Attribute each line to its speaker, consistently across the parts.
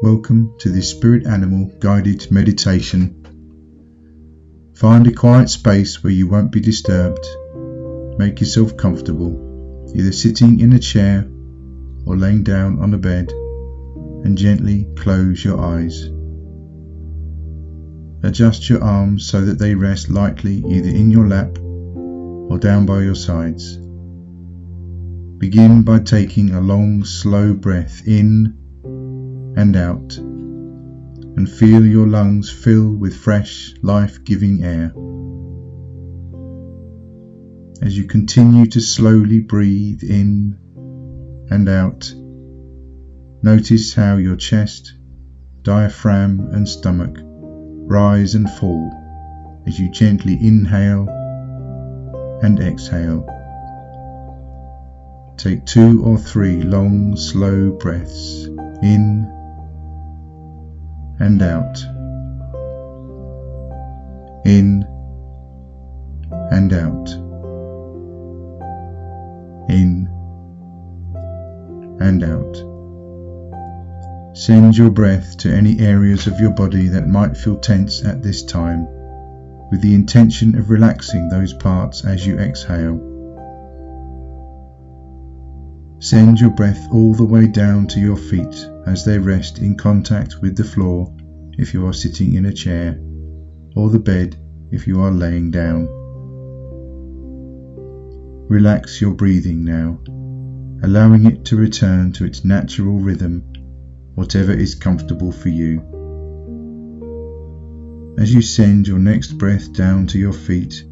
Speaker 1: Welcome to this spirit animal guided meditation. Find a quiet space where you won't be disturbed. Make yourself comfortable, either sitting in a chair or laying down on a bed, and gently close your eyes. Adjust your arms so that they rest lightly either in your lap or down by your sides. Begin by taking a long, slow breath in and out, and feel your lungs fill with fresh, life-giving air. As you continue to slowly breathe in and out, notice how your chest, diaphragm and stomach rise and fall as you gently inhale and exhale. Take 2 or 3 long, slow breaths in and out, in and out, in and out. Send your breath to any areas of your body that might feel tense at this time, with the intention of relaxing those parts as you exhale. Send your breath all the way down to your feet as they rest in contact with the floor if you are sitting in a chair, or the bed if you are laying down. Relax your breathing now, allowing it to return to its natural rhythm, whatever is comfortable for you. As you send your next breath down to your feet,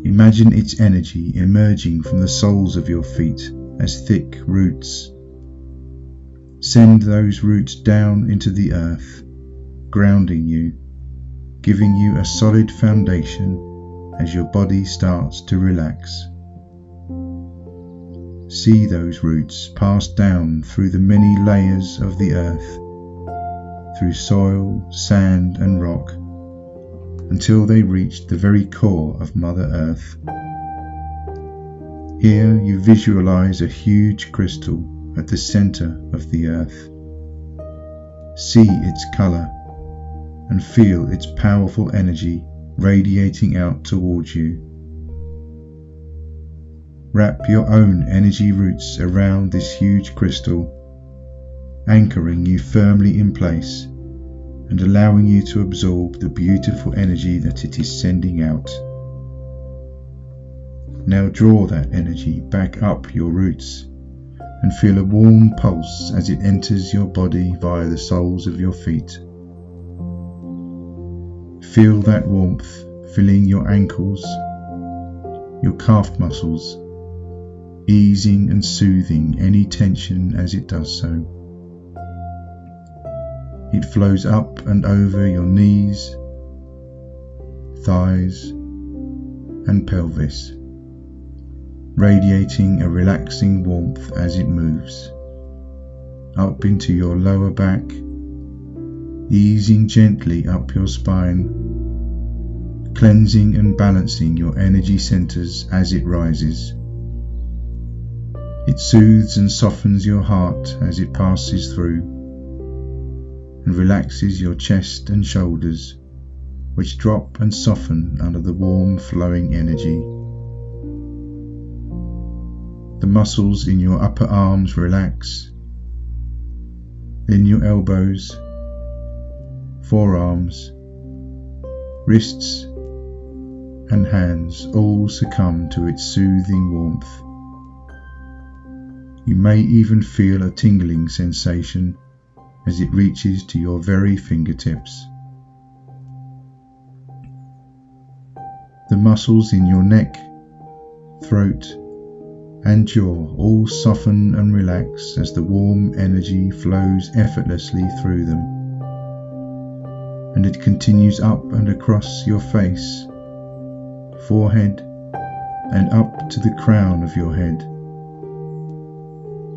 Speaker 1: imagine its energy emerging from the soles of your feet as thick roots. Send those roots down into the earth, grounding you, giving you a solid foundation as your body starts to relax. See those roots pass down through the many layers of the earth, through soil, sand and rock, until they reach the very core of Mother Earth. Here you visualize a huge crystal at the center of the earth. See its color and feel its powerful energy radiating out towards you. Wrap your own energy roots around this huge crystal, anchoring you firmly in place and allowing you to absorb the beautiful energy that it is sending out. Now draw that energy back up your roots and feel a warm pulse as it enters your body via the soles of your feet. Feel that warmth filling your ankles, your calf muscles, easing and soothing any tension as it does so. It flows up and over your knees, thighs and pelvis, radiating a relaxing warmth as it moves up into your lower back, easing gently up your spine, cleansing and balancing your energy centers as it rises. It soothes and softens your heart as it passes through, and relaxes your chest and shoulders, which drop and soften under the warm flowing energy. The muscles in your upper arms relax, then your elbows, forearms, wrists and hands all succumb to its soothing warmth. You may even feel a tingling sensation as it reaches to your very fingertips. The muscles in your neck, throat and jaw all soften and relax as the warm energy flows effortlessly through them, and it continues up and across your face, forehead and up to the crown of your head.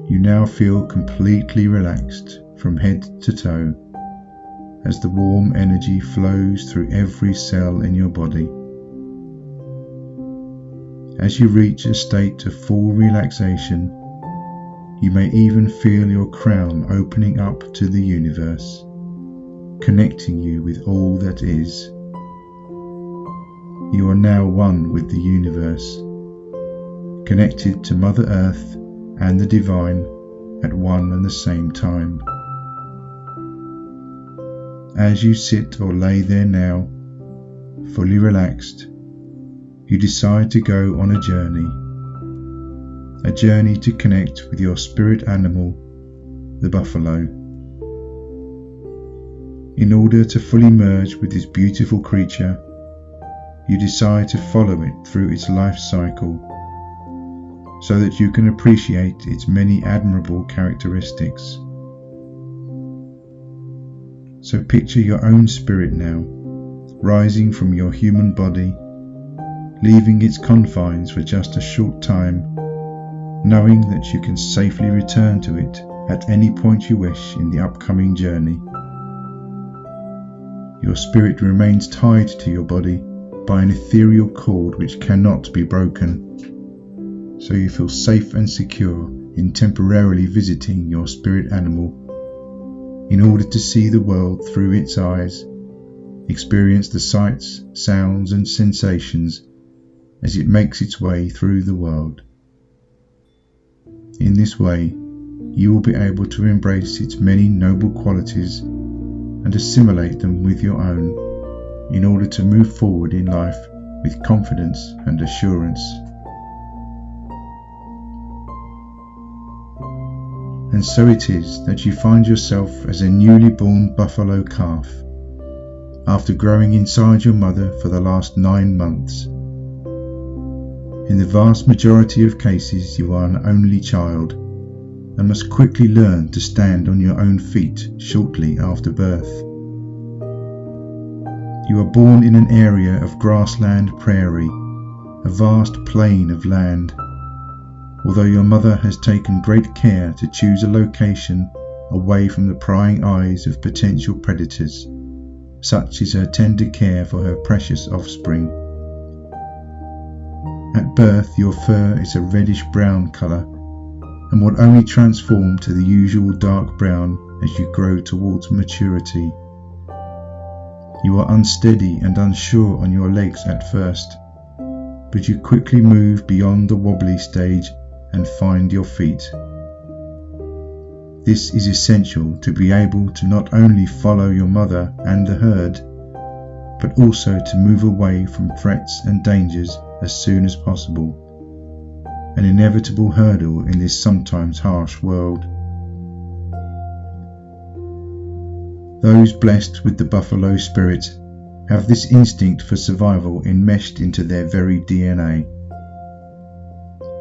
Speaker 1: You now feel completely relaxed from head to toe as the warm energy flows through every cell in your body. As you reach a state of full relaxation, You may even feel your crown opening up to the universe, connecting you with all that is. You are now one with the universe, connected to Mother Earth and the Divine at one and the same time. As you sit or lay there now, fully relaxed, you decide to go on a journey to connect with your spirit animal, the buffalo. In order to fully merge with this beautiful creature, you decide to follow it through its life cycle so that you can appreciate its many admirable characteristics. So picture your own spirit now, rising from your human body, leaving its confines for just a short time, knowing that you can safely return to it at any point you wish in the upcoming journey. Your spirit remains tied to your body by an ethereal cord which cannot be broken, so you feel safe and secure in temporarily visiting your spirit animal in order to see the world through its eyes, experience the sights, sounds and sensations as it makes its way through the world. In this way, you will be able to embrace its many noble qualities and assimilate them with your own in order to move forward in life with confidence and assurance. And so it is that you find yourself as a newly born buffalo calf, after growing inside your mother for the last 9 months. In the vast majority of cases, you are an only child and must quickly learn to stand on your own feet shortly after birth. You are born in an area of grassland prairie, a vast plain of land. Although your mother has taken great care to choose a location away from the prying eyes of potential predators, such is her tender care for her precious offspring. At birth, your fur is a reddish-brown colour and will only transform to the usual dark brown as you grow towards maturity. You are unsteady and unsure on your legs at first, but you quickly move beyond the wobbly stage and find your feet. This is essential to be able to not only follow your mother and the herd, but also to move away from threats and dangers as soon as possible, an inevitable hurdle in this sometimes harsh world. Those blessed with the buffalo spirit have this instinct for survival enmeshed into their very DNA.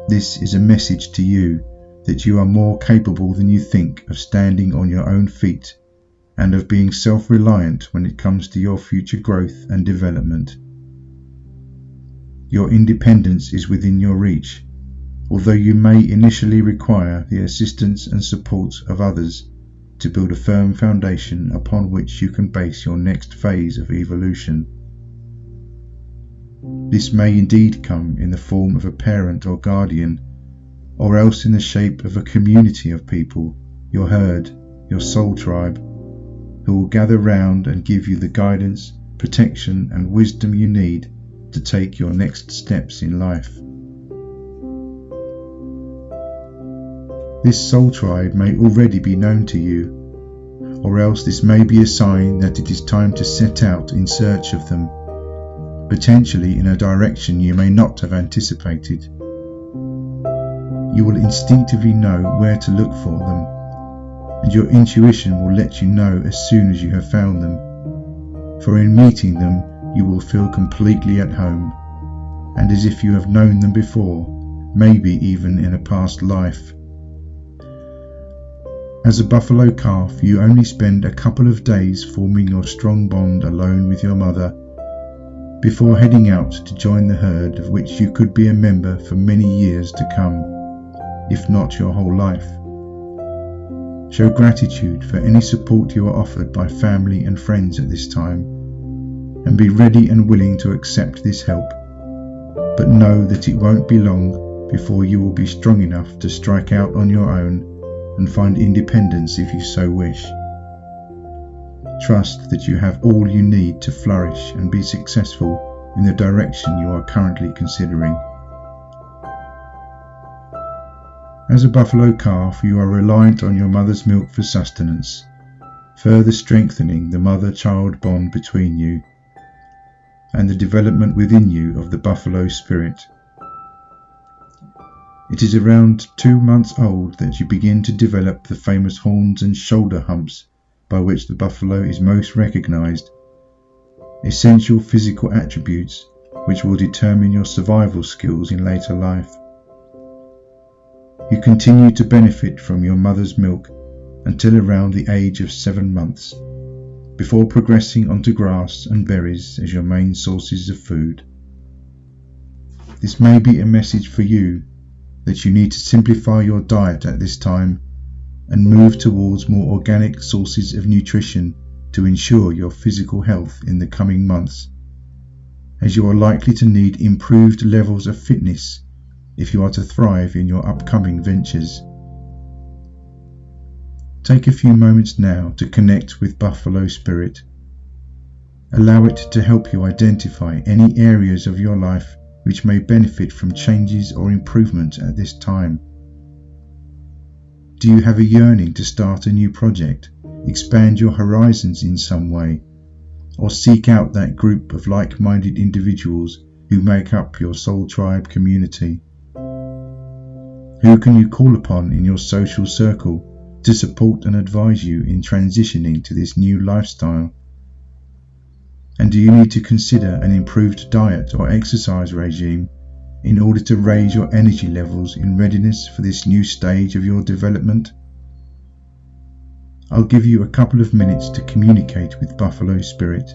Speaker 1: This is a message to you that you are more capable than you think of standing on your own feet and of being self-reliant when it comes to your future growth and development. Your independence is within your reach, although you may initially require the assistance and support of others to build a firm foundation upon which you can base your next phase of evolution. This may indeed come in the form of a parent or guardian, or else in the shape of a community of people, your herd, your soul tribe, who will gather round and give you the guidance, protection and wisdom you need to take your next steps in life. This soul tribe may already be known to you, or else this may be a sign that it is time to set out in search of them, potentially in a direction you may not have anticipated. You will instinctively know where to look for them, and your intuition will let you know as soon as you have found them, for in meeting them you will feel completely at home, and as if you have known them before, maybe even in a past life. As a buffalo calf, you only spend a couple of days forming your strong bond alone with your mother, before heading out to join the herd of which you could be a member for many years to come, if not your whole life. Show gratitude for any support you are offered by family and friends at this time, and be ready and willing to accept this help, but know that it won't be long before you will be strong enough to strike out on your own and find independence if you so wish. Trust that you have all you need to flourish and be successful in the direction you are currently considering. As a buffalo calf, you are reliant on your mother's milk for sustenance, further strengthening the mother-child bond between you and the development within you of the buffalo spirit. It is around 2 months old that you begin to develop the famous horns and shoulder humps by which the buffalo is most recognized, essential physical attributes which will determine your survival skills in later life. You continue to benefit from your mother's milk until around the age of 7 months, before progressing onto grass and berries as your main sources of food. This may be a message for you that you need to simplify your diet at this time and move towards more organic sources of nutrition to ensure your physical health in the coming months, as you are likely to need improved levels of fitness if you are to thrive in your upcoming ventures. Take a few moments now to connect with Buffalo Spirit. Allow it to help you identify any areas of your life which may benefit from changes or improvement at this time. Do you have a yearning to start a new project, expand your horizons in some way, or seek out that group of like-minded individuals who make up your soul tribe community? Who can you call upon in your social circle to support and advise you in transitioning to this new lifestyle? And do you need to consider an improved diet or exercise regime in order to raise your energy levels in readiness for this new stage of your development? I'll give you a couple of minutes to communicate with Buffalo Spirit.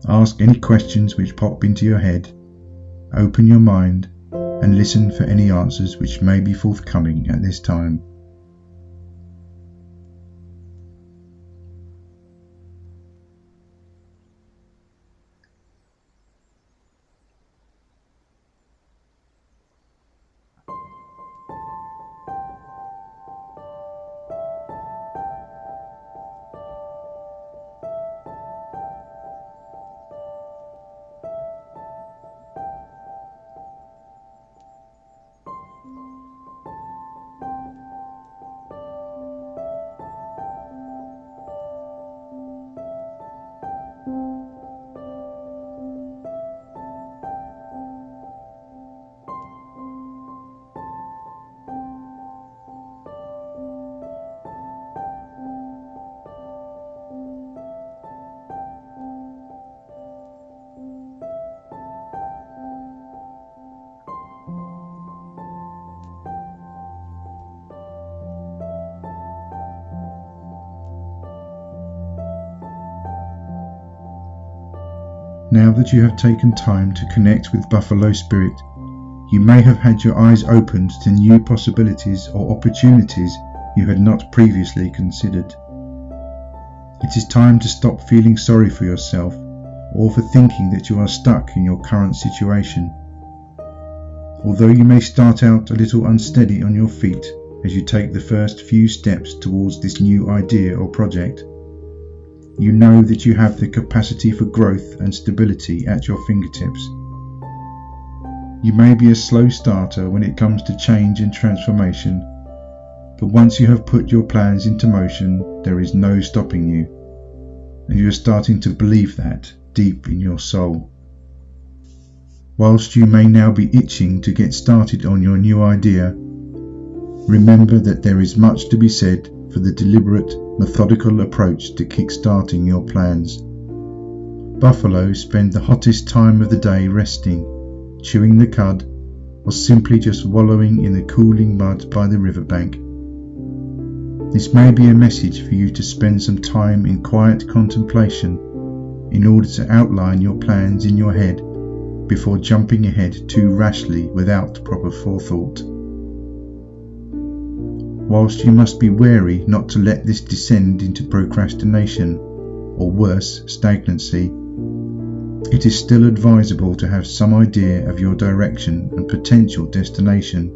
Speaker 1: Ask any questions which pop into your head, open your mind, and listen for any answers which may be forthcoming at this time. Now that you have taken time to connect with Buffalo Spirit, you may have had your eyes opened to new possibilities or opportunities you had not previously considered. It is time to stop feeling sorry for yourself or for thinking that you are stuck in your current situation. Although you may start out a little unsteady on your feet as you take the first few steps towards this new idea or project, you know that you have the capacity for growth and stability at your fingertips. You may be a slow starter when it comes to change and transformation, but once you have put your plans into motion, there is no stopping you, and you are starting to believe that deep in your soul. Whilst you may now be itching to get started on your new idea, remember that there is much to be said for the deliberate, methodical approach to kick-starting your plans. Buffalo spend the hottest time of the day resting, chewing the cud, or simply just wallowing in the cooling mud by the riverbank. This may be a message for you to spend some time in quiet contemplation in order to outline your plans in your head before jumping ahead too rashly without proper forethought. Whilst you must be wary not to let this descend into procrastination, or worse, stagnancy, it is still advisable to have some idea of your direction and potential destination,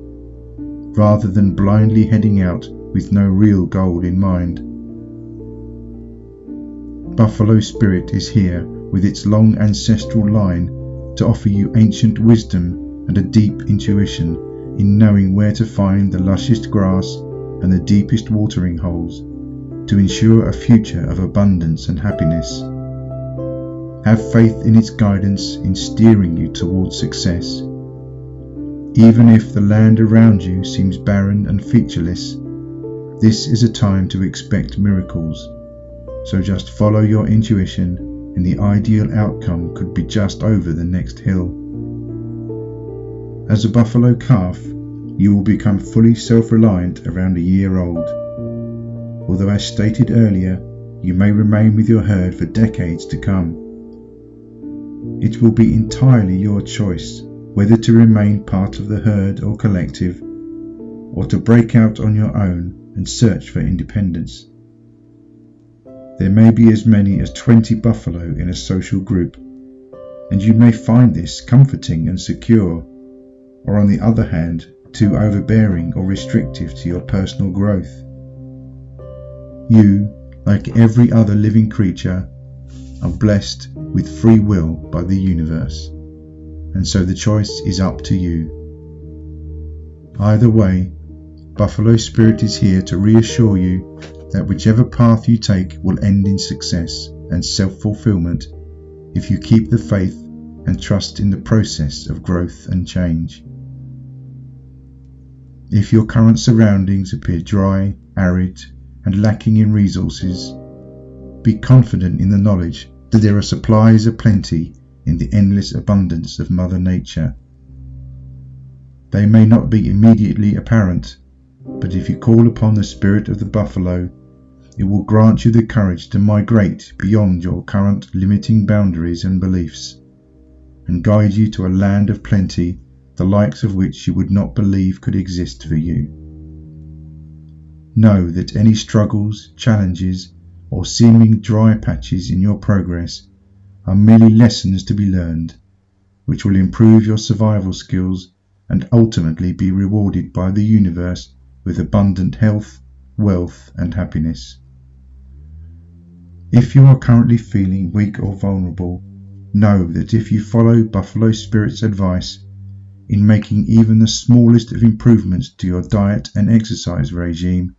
Speaker 1: rather than blindly heading out with no real goal in mind. Buffalo Spirit is here with its long ancestral line to offer you ancient wisdom and a deep intuition in knowing where to find the lushest grass and the deepest watering holes to ensure a future of abundance and happiness. Have faith in its guidance in steering you towards success. Even if the land around you seems barren and featureless, this is a time to expect miracles. So just follow your intuition and the ideal outcome could be just over the next hill. As a buffalo calf, you will become fully self-reliant around a year old. Although as stated earlier, you may remain with your herd for decades to come. It will be entirely your choice whether to remain part of the herd or collective, or to break out on your own and search for independence. There may be as many as 20 buffalo in a social group, and you may find this comforting and secure, or on the other hand, too overbearing or restrictive to your personal growth. You, like every other living creature, are blessed with free will by the universe, and so the choice is up to you. Either way, Buffalo Spirit is here to reassure you that whichever path you take will end in success and self-fulfillment if you keep the faith and trust in the process of growth and change. If your current surroundings appear dry, arid, and lacking in resources, be confident in the knowledge that there are supplies aplenty in the endless abundance of Mother Nature. They may not be immediately apparent, but if you call upon the spirit of the buffalo, it will grant you the courage to migrate beyond your current limiting boundaries and beliefs, and guide you to a land of plenty, the likes of which you would not believe could exist for you. Know that any struggles, challenges, or seeming dry patches in your progress are merely lessons to be learned, which will improve your survival skills and ultimately be rewarded by the universe with abundant health, wealth, and happiness. If you are currently feeling weak or vulnerable, know that if you follow Buffalo Spirit's advice in making even the smallest of improvements to your diet and exercise regime,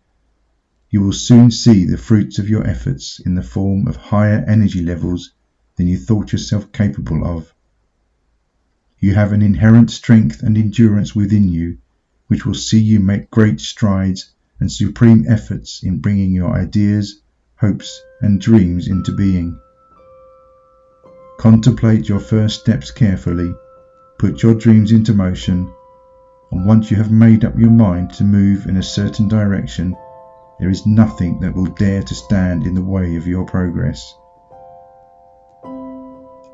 Speaker 1: you will soon see the fruits of your efforts in the form of higher energy levels than you thought yourself capable of. You have an inherent strength and endurance within you, which will see you make great strides and supreme efforts in bringing your ideas, hopes, and dreams into being. Contemplate your first steps carefully, put your dreams into motion, and once you have made up your mind to move in a certain direction, there is nothing that will dare to stand in the way of your progress.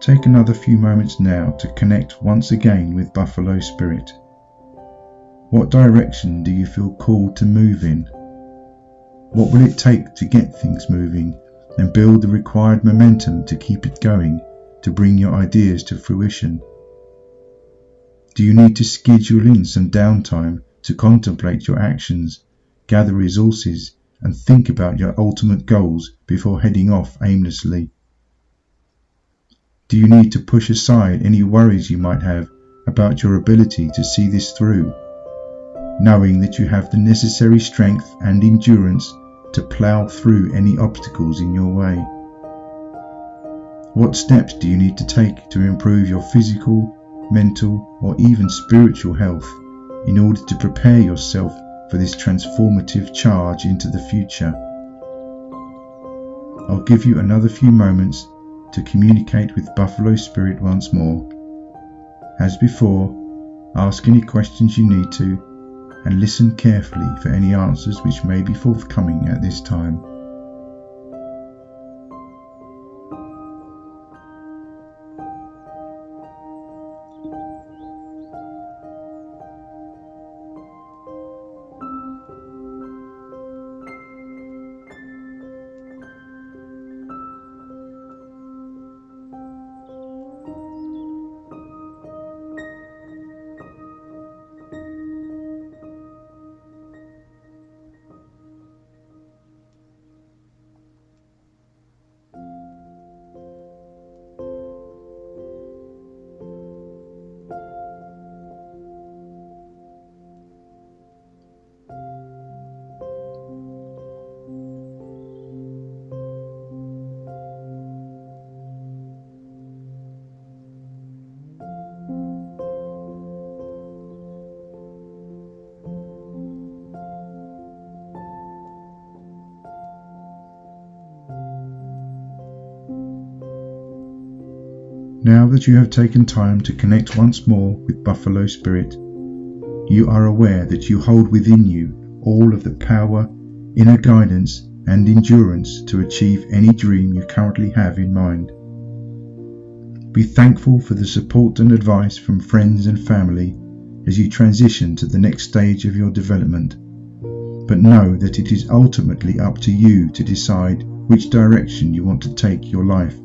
Speaker 1: Take another few moments now to connect once again with Buffalo Spirit. What direction do you feel called to move in? What will it take to get things moving and build the required momentum to keep it going, to bring your ideas to fruition? Do you need to schedule in some downtime to contemplate your actions, gather resources, and think about your ultimate goals before heading off aimlessly? Do you need to push aside any worries you might have about your ability to see this through, knowing that you have the necessary strength and endurance to plow through any obstacles in your way? What steps do you need to take to improve your physical, mental, or even spiritual health in order to prepare yourself for this transformative charge into the future? I'll give you another few moments to communicate with Buffalo Spirit once more. As before, ask any questions you need to, and listen carefully for any answers which may be forthcoming at this time. Now that you have taken time to connect once more with Buffalo Spirit, you are aware that you hold within you all of the power, inner guidance and endurance to achieve any dream you currently have in mind. Be thankful for the support and advice from friends and family as you transition to the next stage of your development, but know that it is ultimately up to you to decide which direction you want to take your life,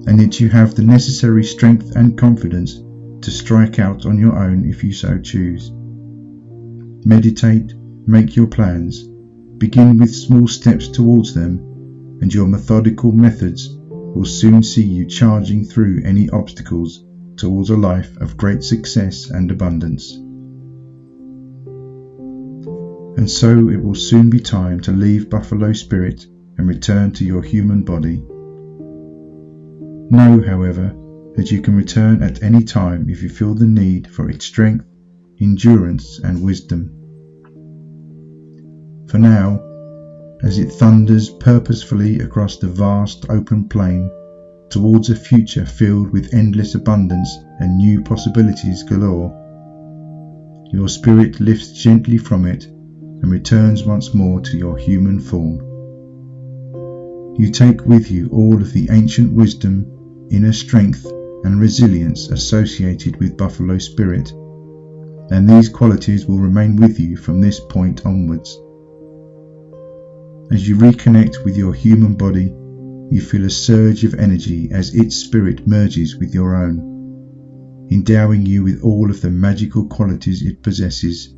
Speaker 1: and that you have the necessary strength and confidence to strike out on your own if you so choose. Meditate, make your plans, begin with small steps towards them, and your methodical methods will soon see you charging through any obstacles towards a life of great success and abundance. And so it will soon be time to leave Buffalo Spirit and return to your human body. Know, however, that you can return at any time if you feel the need for its strength, endurance and wisdom. For now, as it thunders purposefully across the vast open plain towards a future filled with endless abundance and new possibilities galore, your spirit lifts gently from it and returns once more to your human form. You take with you all of the ancient wisdom, inner strength and resilience associated with Buffalo Spirit, and these qualities will remain with you from this point onwards. As you reconnect with your human body, you feel a surge of energy as its spirit merges with your own, endowing you with all of the magical qualities it possesses,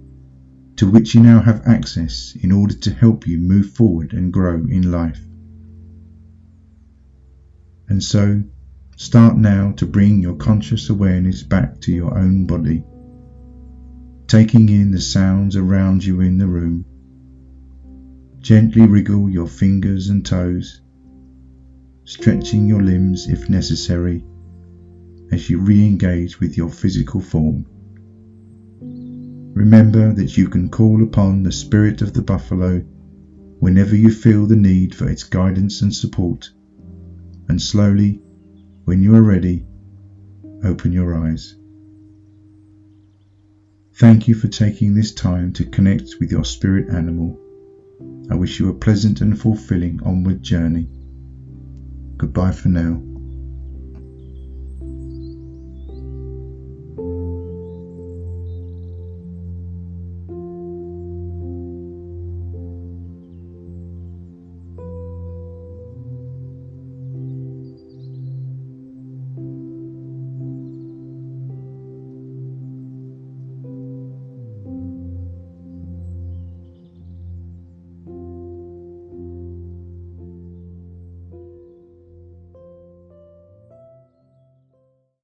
Speaker 1: to which you now have access in order to help you move forward and grow in life. And so, start now to bring your conscious awareness back to your own body, taking in the sounds around you in the room. Gently wriggle your fingers and toes, stretching your limbs if necessary, as you re-engage with your physical form. Remember that you can call upon the spirit of the buffalo whenever you feel the need for its guidance and support, and slowly, when you are ready, open your eyes. Thank you for taking this time to connect with your spirit animal. I wish you a pleasant and fulfilling onward journey. Goodbye for now.